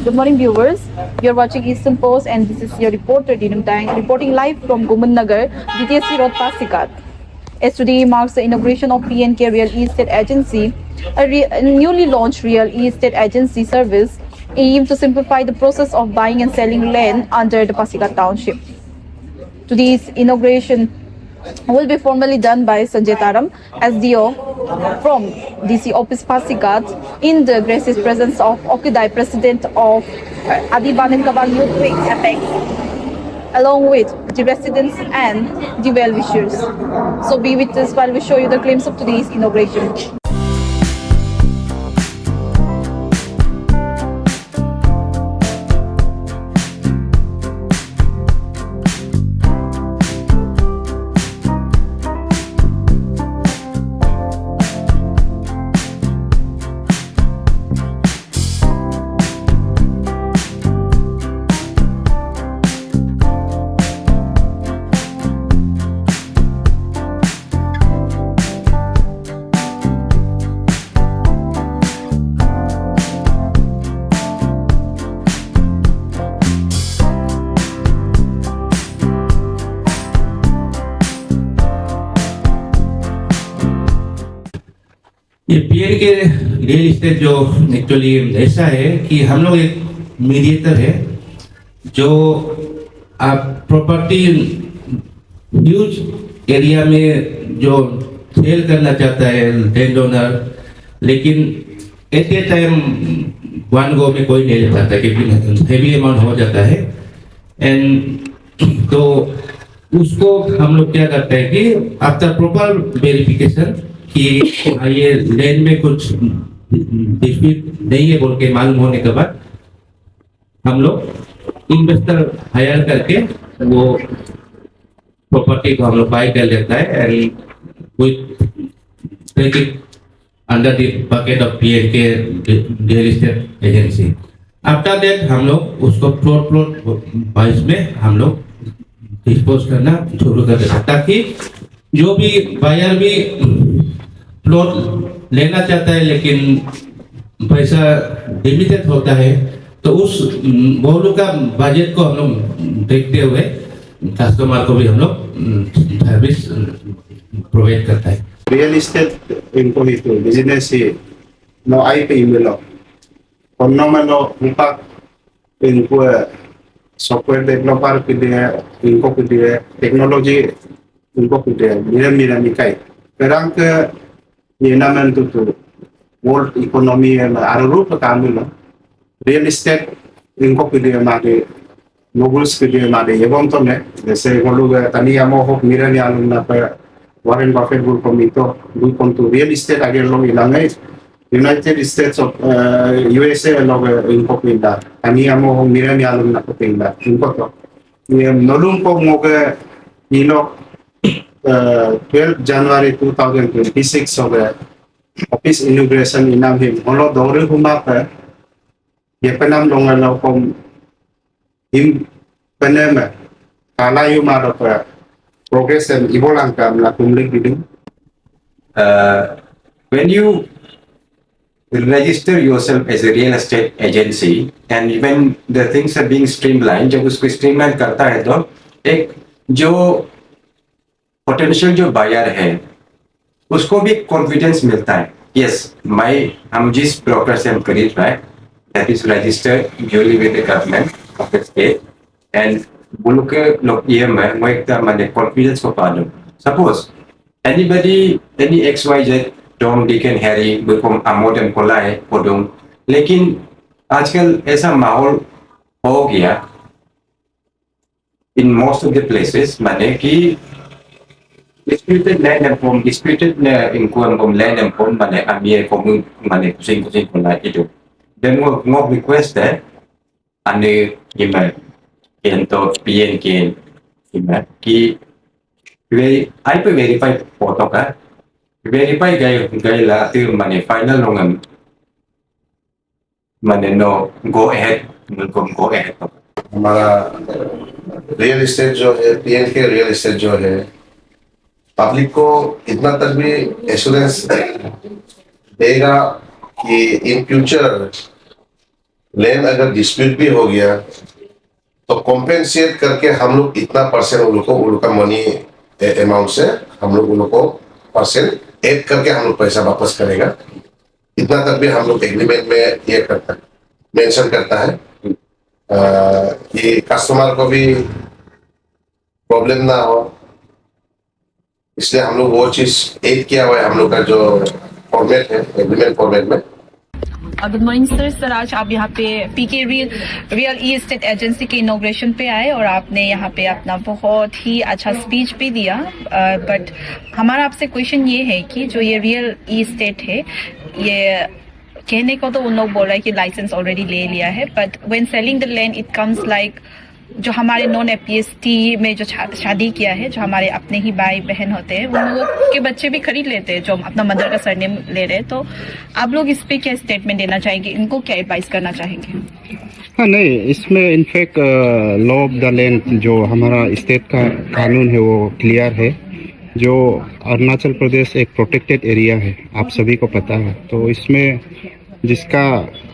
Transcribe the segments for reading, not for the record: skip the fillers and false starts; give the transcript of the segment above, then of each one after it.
Good morning, viewers. You're watching Eastern Post, and this is your reporter Dinum Tang reporting live from Gumannagar, DTSC Road, Pasikat. As today marks the inauguration of PNK Real Estate Agency, a newly launched real estate agency service aimed to simplify the process of buying and selling land under the Pasikat Township. Today's inauguration will be formally done by Sanjay Taram, SDO from DC Office Pasikat, in the gracious presence of Okidai, President of Adiban Kabal Youth Wing, APEX, along with the residents and the well-wishers. So be with us while we show you the claims of today's inauguration. ये PN के real estate जो actually ऐसा है कि हम लोग एक mediator है जो आप प्रॉपर्टी ह्यूज एरिया में जो सेल करना चाहता है लैंड ओनर, लेकिन at a time one go में कोई नहीं ले पाता क्योंकि हेवी अमाउंट हो जाता है। एंड तो उसको हम लोग क्या करते हैं कि आफ्टर प्रॉपर वेरिफिकेशन कि ये लैंड में कुछ डिस्प्यूट नहीं है बोल के मालूम होने के बाद हम लोग इन्वेस्टर हायर करके वो प्रॉपर्टी को हम लोग बाय कर लेता है and with under the bucket of PNK real estate agency. After that हम लोग उसको प्लॉट वाइज में हम लोग डिस्पोज करना शुरू कर देते हैं ताकि जो भी बायर भी प्लॉट लेना चाहता है लेकिन पैसा लिमिटेड होता है तो उस वो लोग का बजट को हम लोग देखते हुए कस्टमर को भी हम लोग सर्विस प्रोवाइड करता है। Real estate info itu business sih no IP melo konomano impact info software developer pide info pide technology info pide mira nikai perang ke yenaman tu world economy aru pa kamilo real estate info pide made nobles pide made ebom to ne jese golu tani amo hok mira ni alumna pa Warren Buffett will commit to real estate again long ilangai United States of USA long inko pinda ani amo mira ni alum na pinda inko to nolum ko moga ilo 12 January 2026 of office inauguration inam him holo dore huma pa yepanam long lo kom him panema kalayu maro pa progress and evolve la kumlik bidu. When you register yourself as a real estate agency and when the things are being streamlined, जब उसको streamline करता है तो एक जो potential जो buyer है उसको भी confidence मिलता है। Yes, हम जिस broker से हम खरीद रहे हैं that is registered purely with the government of the state and Bulo के लोग ये मैं एक माने confidence को पालूं। Suppose anybody any XYZ Tom Dick and Harry become a modern कोलाए पोडों, लेकिन आजकल ऐसा माहौल हो गया in most of the places माने कि disputed land and home disputed income from land and home माने अमीर कोमुन माने कुछ कोलाए itu then वो request है अने ये मैं untuk PNK कि आई पे वेरीफाई फोटो का वेरीफाई गए ला तो माने फाइनल लोगन माने नो गो अहेड मुझको गो अहेड हमारा रियल एस्टेट जो है पीएनके रियल एस्टेट जो है पब्लिक को इतना तक भी एश्योरेंस देगा कि इन फ्यूचर लैंड अगर डिस्प्यूट भी हो गया तो कॉम्पेंसेट करके हम लोग इतना परसेंट उन लोग का मनी अमाउंट से हम लोग को परसेंट ऐड करके हम लोग पैसा वापस करेगा। इतना तक भी हम लोग एग्रीमेंट में ये करता है, मेंशन करता है कि कस्टमर को भी प्रॉब्लम ना हो, इसलिए हम लोग वो चीज ऐड किया हुआ है हम लोग का जो फॉर्मेट है एग्रीमेंट फॉर्मेट में। Good morning sir. सर आज आप यहाँ पे पीके रियल ई एस्टेट एजेंसी के इनॉग्रेशन पे आए और आपने यहाँ पे अपना बहुत ही अच्छा स्पीच भी दिया, बट हमारा आपसे क्वेश्चन ये है कि जो ये रियल ई एस्टेट है, ये कहने को तो उन लोग बोल रहे हैं कि लाइसेंस ऑलरेडी ले लिया है, but when selling the land it comes like जो हमारे नॉन एपीएसटी में जो शादी किया है, जो हमारे अपने ही भाई बहन होते हैं, उन लोगों के बच्चे भी खरीद लेते हैं जो अपना मदर का सरनेम ले रहे हैं। तो आप लोग इस पे क्या स्टेटमेंट देना चाहेंगे, इनको क्या एडवाइस करना चाहेंगे? हाँ नहीं, इसमें in fact law of the land जो हमारा स्टेट का कानून है वो क्लियर है। जो अरुणाचल प्रदेश एक प्रोटेक्टेड एरिया है, आप सभी को पता है। तो इसमें जिसका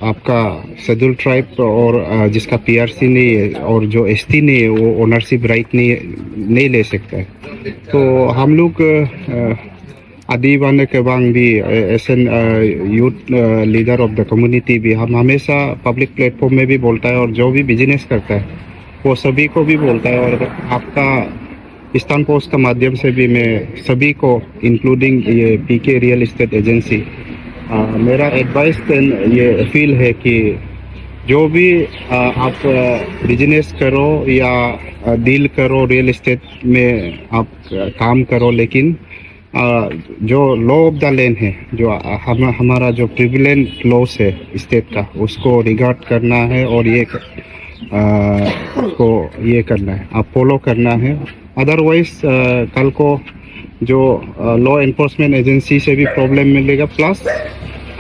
आपका शेड्यूल ट्राइब और जिसका पीआरसी नहीं है और जो एसटी नहीं है वो ओनरशिप राइट नहीं ले सकता है। तो हम लोग आदि वाने के बांग भी as an youth leader of the community भी हम हमेशा पब्लिक प्लेटफॉर्म में भी बोलता है और जो भी बिजनेस करता है वो सभी को भी बोलता है। और आपका ईस्टर्न पोस्ट का माध्यम से भी मैं सभी को इंक्लूडिंग ये पीके रियल एस्टेट एजेंसी मेरा एडवाइस ये अपील है कि जो भी आप बिजनेस करो या डील करो रियल एस्टेट में आप काम करो, लेकिन जो लॉ ऑफ द लैंड है, जो हमारा जो प्रिविलेंट लॉस है स्टेट का, उसको रिगार्ड करना है और ये उसको ये करना है, आप फॉलो करना है। अदरवाइज कल को जो लॉ एनफोर्समेंट एजेंसी से भी प्रॉब्लम मिलेगा, प्लस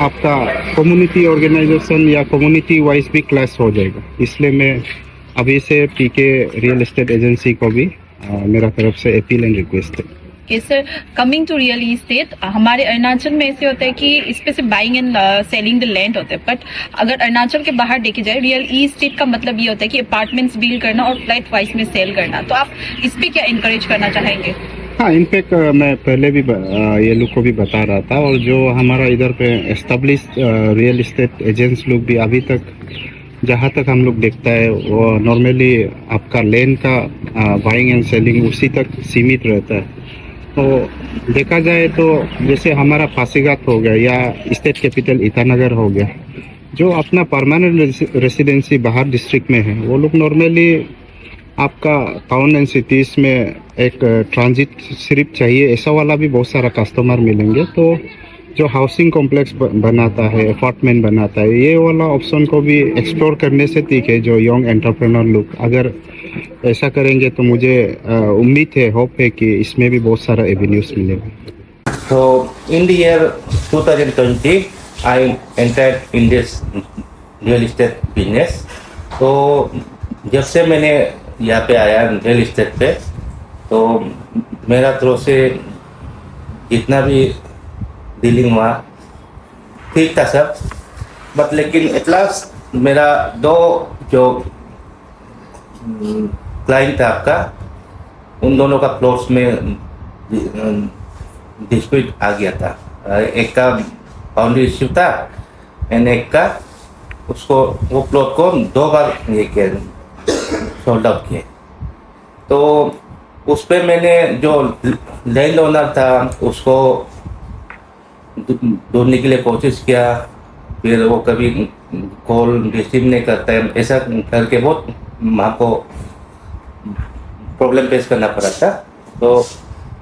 आपका कम्युनिटी ऑर्गेनाइजेशन या कम्युनिटी वाइज भी क्लैश हो जाएगा। इसलिए मैं अभी से पीके रियल एस्टेट एजेंसी को भी मेरा तरफ से अपील एंड रिक्वेस्ट है। Sir, coming to real estate, हमारे अरुणाचल में ऐसे होता है कि इस पे सिर्फ buying and selling the land होता है, बट अगर अरुणाचल के बाहर देखी जाए रियल इस्टेट का मतलब ये होता है कि अपार्टमेंट्स बिल्ड करना और फ्लैट वाइज में सेल करना। तो आप इस पे क्या इनकरेज करना चाहेंगे? हाँ, इनफैक्ट मैं पहले भी ये लोग को भी बता रहा था, और जो हमारा इधर पे एस्टेब्लिश रियल एस्टेट एजेंट्स लोग भी अभी तक जहाँ तक हम लोग देखता है वो नॉर्मली आपका लैंड का बाइंग एंड सेलिंग उसी तक सीमित रहता है। तो देखा जाए तो जैसे हमारा पासीघाट हो गया या स्टेट कैपिटल ईटानगर हो गया, जो अपना परमानेंट रेसिडेंसी बाहर डिस्ट्रिक्ट में है, वो लोग नॉर्मली आपका टाउन एंड सिटीज़ में एक ट्रांजिट सिर्फ चाहिए, ऐसा वाला भी बहुत सारा कस्टमर मिलेंगे। तो जो हाउसिंग कॉम्प्लेक्स बनाता है, अपार्टमेंट बनाता है, ये वाला ऑप्शन को भी एक्सप्लोर करने से ठीक है। जो यंग एंटरप्रेन्योर लोग अगर ऐसा करेंगे तो मुझे उम्मीद है, होप है कि इसमें भी बहुत सारा एवेन्यूज मिलेगा। So in the year 2020, I entered in this real estate business. तो जब से मैंने यहाँ पे आया रियल एस्टेट पे, तो मेरा तरफ से जितना भी डीलिंग हुआ ठीक था सब, बट लेकिन एट लास्ट मेरा दो जो क्लाइंट था आपका, उन दोनों का प्लॉट्स में डिस्प्यूट आ गया था। एक का बाउंड्री इश्यू था एंड एक का उसको वो प्लॉट को 2 बार ये किया, सोल्ड आउट किए। तो उस पर मैंने जो लैंड ओनर था उसको ढूंढने के लिए कोशिश किया, फिर वो कभी कॉल रिसीव नहीं करता है, ऐसा करके बहुत हमको प्रॉब्लम फेस करना पड़ा था। तो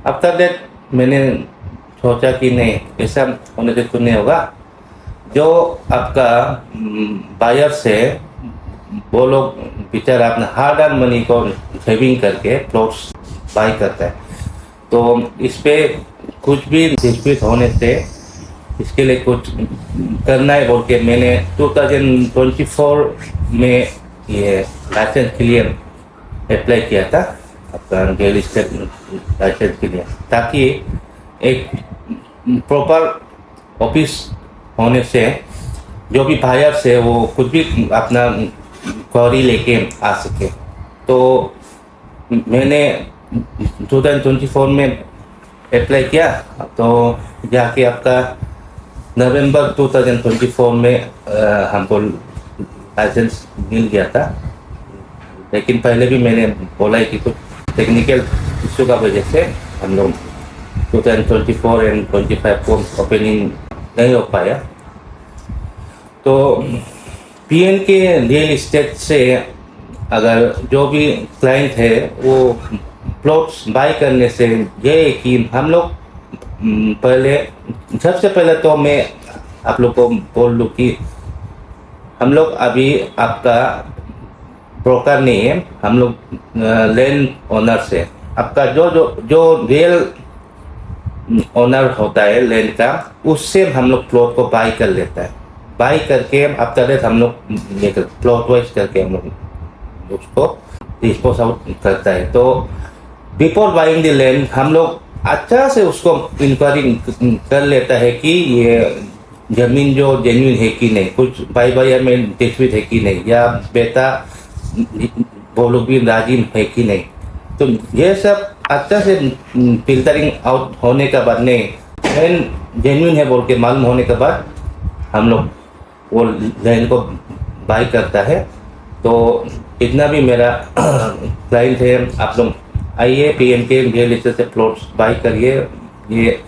आफ्टर दैट मैंने सोचा कि नहीं, ऐसा होने से कुछ नहीं होगा। जो आपका बायर से वो लोग बेचारा अपना हार्ड अर्न मनी को सेविंग करके प्लॉट्स बाई करता है, तो इस पे कुछ भी डिस्प्यूट होने से इसके लिए कुछ करना है बोल के मैंने 2024 में ये लाइसेंस के लिए अप्लाई किया था, आपका रियल एस्टेट लाइसेंस के लिए, ताकि एक प्रॉपर ऑफिस होने से जो भी बायर्स है वो खुद भी अपना क्वारी लेके आ सके। तो मैंने 2024 में अप्लाई किया, तो जाके आपका नवंबर 2024 में हमको लाइसेंस मिल गया था। लेकिन पहले भी मैंने बोला है कि कुछ टेक्निकल इशू का वजह से हम लोग 2024 एंड 25 को ओपनिंग नहीं हो पाया। तो पीएन के रियल इस्टेट से अगर जो भी क्लाइंट है वो प्लॉट्स बाय करने से ये है कि हम लोग पहले, सबसे पहले तो मैं आप लोग को बोल दूँ कि हम लोग अभी आपका ब्रोकर नहीं है, हम लोग लैंड ओनर से आपका जो रियल ओनर होता है लैंड का, उससे हम लोग प्लॉट को बाय कर लेता है। बाय करके आफ्टर दैट हम लोग प्लॉट वाइज करके हम लोग उसको डिस्पोज आउट करता है। तो बिफोर बाइंग द लैंड हम लोग अच्छा से उसको इंक्वायरी कर लेता है कि ये जमीन जो जेन्युइन है कि नहीं, कुछ भाई में डिस्प्यूट है कि नहीं, या बेटा वो लोग भी राजी है कि नहीं। तो ये सब अच्छा से फिल्टरिंग आउट होने के बाद नहीं जेन्युइन है बोल के मालूम होने के बाद हम लोग वो लैंड को बाय करता है। तो इतना भी मेरा क्लाइंट है, आप लोग आइए पीएम के रियल एस्टेट से प्लॉट्स बाय करिए। ये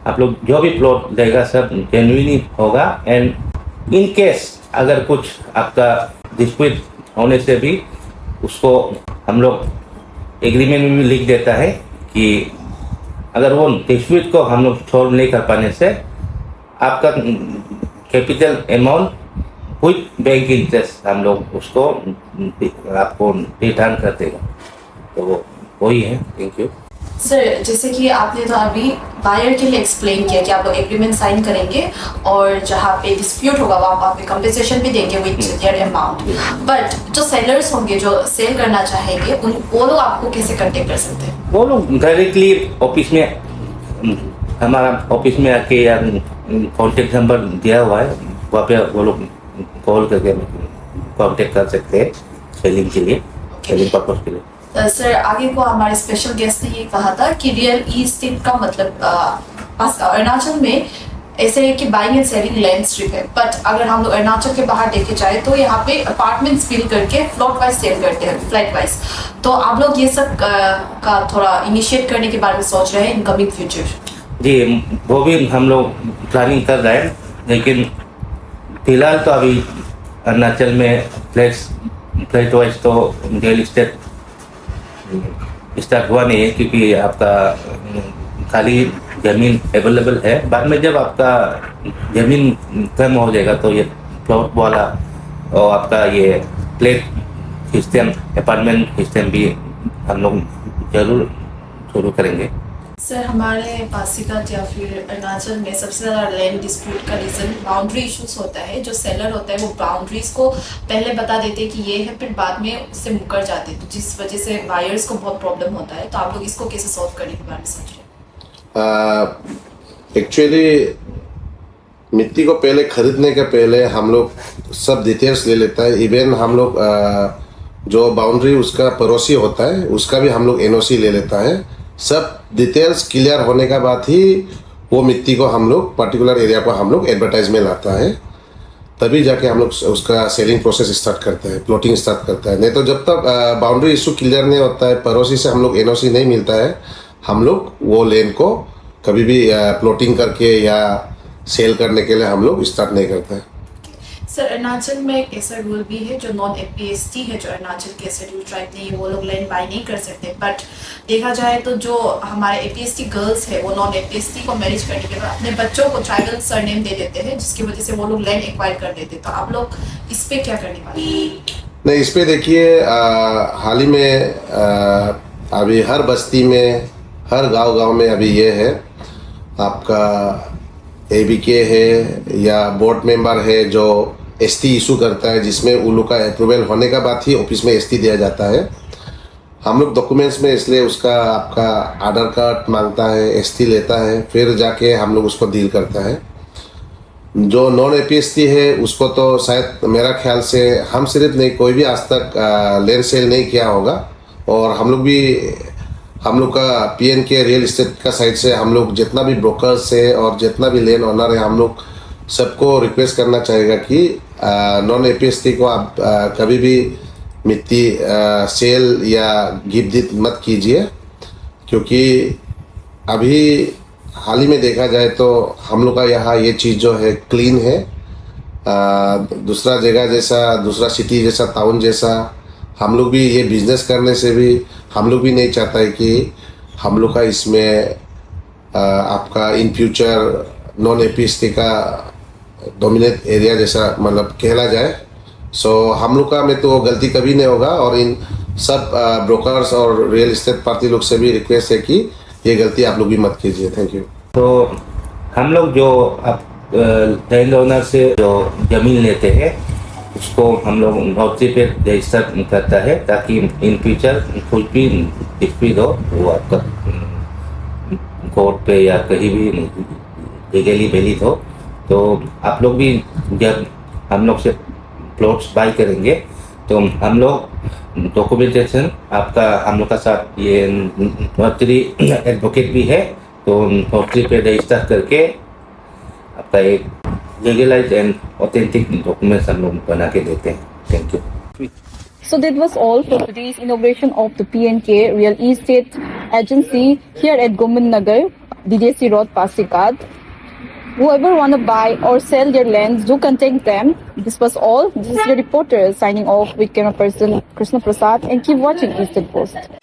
आप लोग जो भी प्लॉट देगा सब जेन्युइन ही होगा। एंड इन केस अगर कुछ आपका डिस्प्यूट होने से भी उसको हम लोग एग्रीमेंट में भी लिख देता है कि अगर वो डिस्प्यूट को हम लोग सॉल्व नहीं कर पाने से आपका capital amount with bank interest हम लोग उसको आपको रिटर्न कर देगा। तो वही है। Thank you sir. जैसे कि आपने तो अभी बायर के लिए एक्सप्लेन किया कि आप लोग एग्रीमेंट साइन करेंगे और जहाँ पे डिस्प्यूट होगा वहाँ पे कंपनसेशन भी देंगे विद देयर अमाउंट। बट जो सेलर्स होंगे जो सेल करना चाहेंगे वो लोग आपको कैसे कांटेक्ट कर सकते हैं? वो लोग डायरेक्टली ऑफिस में, हमारा ऑफिस में आके या कॉन्टेक्ट नंबर दिया हुआ है, वहाँ पे वो लोग कॉल करके कॉन्टेक्ट कर सकते हैं सेलिंग के लिए, सेलिंग पर्पज के लिए। सर आगे को हमारे स्पेशल गेस्ट ने ये कहा था कि रियल इस्टेट का मतलब अरुणाचल में ऐसे है कि buying and selling land strip है। बट अगर हम लोग अरुणाचल के बाहर देखे जाए तो यहाँ पे अपार्टमेंट्स बिल्ड करके फ्लॉट वाइज सेल करते हैं, फ्लैट वाइज। तो आप लोग ये सब का थोड़ा इनिशिएट करने के बारे में सोच रहे हैं इन कमिंग फ्यूचर? जी, वो भी हम लोग प्लानिंग कर रहे हैं, लेकिन फिलहाल तो अभी अरुणाचल में फ्लैट वाइज तो रियल इस्टेट स्टार्ट हुआ नहीं है, क्योंकि आपका खाली ज़मीन अवेलेबल है। बाद में जब आपका ज़मीन कम हो जाएगा तो ये प्लॉट वाला और आपका ये फ्लैट सिस्टम, अपार्टमेंट सिस्टम भी हम लोग जरूर शुरू करेंगे। सर हमारे पासीघाट या फिर अरुणाचल में सबसे ज़्यादा लैंड डिस्प्यूट का रीज़न बाउंड्री इश्यूज होता है। जो सेलर होता है वो बाउंड्रीज को पहले बता देते हैं कि ये है, फिर बाद में उससे मुकर जाते हैं, तो जिस वजह से बायर्स को बहुत प्रॉब्लम होता है। तो आप लोग इसको कैसे सॉल्व करने के बारे में सोच रहे हैं? एक्चुअली मिट्टी को पहले खरीदने के पहले हम लोग सब डिटेल्स ले लेता है। इवन हम लोग जो बाउंड्री उसका पड़ोसी होता है उसका भी हम लोग एनओसी ले लेता है। सब डिटेल्स क्लियर होने के बाद ही वो मिट्टी को हम लोग पर्टिकुलर एरिया को हम लोग एडवर्टाइज में लाता है, तभी जाके हम लोग उसका सेलिंग प्रोसेस स्टार्ट करते हैं, प्लॉटिंग स्टार्ट करता है। नहीं तो जब तक बाउंड्री इशू क्लियर नहीं होता है, पड़ोसी से हम लोग एनओसी नहीं मिलता है, हम लोग वो लैंड को कभी भी प्लॉटिंग करके या सेल करने के लिए हम लोग स्टार्ट नहीं करते हैं। सर अरुणाचल में एक ऐसा रूल भी है, जो नॉन एपीएसटी है, जो अरुणाचल के शेड्यूल ट्राइब नहीं है, वो लोग लैंड बाय नहीं कर सकते। बट देखा जाए तो जो हमारे एपीएसटी गर्ल्स है वो नॉन एपीएसटी को मैरिज करने के बाद अपने बच्चों को ट्राइबल सरनेम दे देते हैं, जिसकी वजह से वो लोग लैंड एक्वायर कर देते हैं। तो आप लोग इस पे क्या करने वाले हैं? नहीं, इस पे देखिए हाल ही में अभी हर बस्ती में, हर गांव में अभी ये है, आपका एबीके है या बोर्ड मेंबर है जो एसटी इशू करता है, जिसमें उन लोग का अप्रूवल होने के बाद ही ऑफिस में एसटी दिया जाता है। हम लोग डॉक्यूमेंट्स में इसलिए उसका आपका आधार कार्ड मांगता है, एसटी लेता है, फिर जाके हम लोग उसको डील करता है। जो नॉन एपीएसटी है उसको तो शायद मेरा ख्याल से हम सिर्फ नहीं, कोई भी आज तक लैंड सेल नहीं किया होगा। और हम लोग का पीएनके रियल इस्टेट का साइड से हम लोग जितना भी ब्रोकर्स है और जितना भी लैंड ओनर है, हम लोग सबको रिक्वेस्ट करना चाहेगा कि नॉन एपीएसटी को आप कभी भी मिट्टी सेल या गिफ्ट मत कीजिए, क्योंकि अभी हाल ही में देखा जाए तो हम लोग का यहाँ ये चीज़ जो है क्लीन है। दूसरा जगह जैसा, दूसरा सिटी जैसा, टाउन जैसा हम लोग भी ये बिजनेस करने से भी हम लोग भी नहीं चाहता है कि हम लोग का इसमें आपका इन फ्यूचर नॉन एपीएसटी का डोमिनेट एरिया जैसा मतलब कहला जाए। सो हम लोग का में तो गलती कभी नहीं होगा, और इन सब ब्रोकर्स और रियल एस्टेट पार्टी लोग से भी रिक्वेस्ट है कि ये गलती आप लोग भी मत कीजिए। Thank you. तो हम लोग जो लैंड ओनर से जो जमीन लेते हैं उसको हम लोग नोटरी पे रजिस्टर करता है, ताकि इन फ्यूचर कुछ भी डिस्प्यूट हो वो आपका कोर्ट पे या कहीं भी लीगली वैलिड हो। तो आप लोग भी जब हम लोग से प्लॉट्स बाई करेंगे तो हम लोग डॉक्यूमेंटेशन आपका हम लोग का साथ ये नोटरी एडवोकेट भी है, तो नोटरी पे रजिस्टर करके आपका एक लीगलाइज एंड ऑथेंटिक डॉक्यूमेंट्स हम लोग बना के देते हैं। Thank you. So that was all for today's inauguration of the PNK Real Estate Agency here at Goman Nagar, DDSC Road, Pasikat. Whoever want to buy or sell their lands, do contact them. This was all. This is your reporter signing off with camera person Krishna Prasad, and keep watching Eastern Post.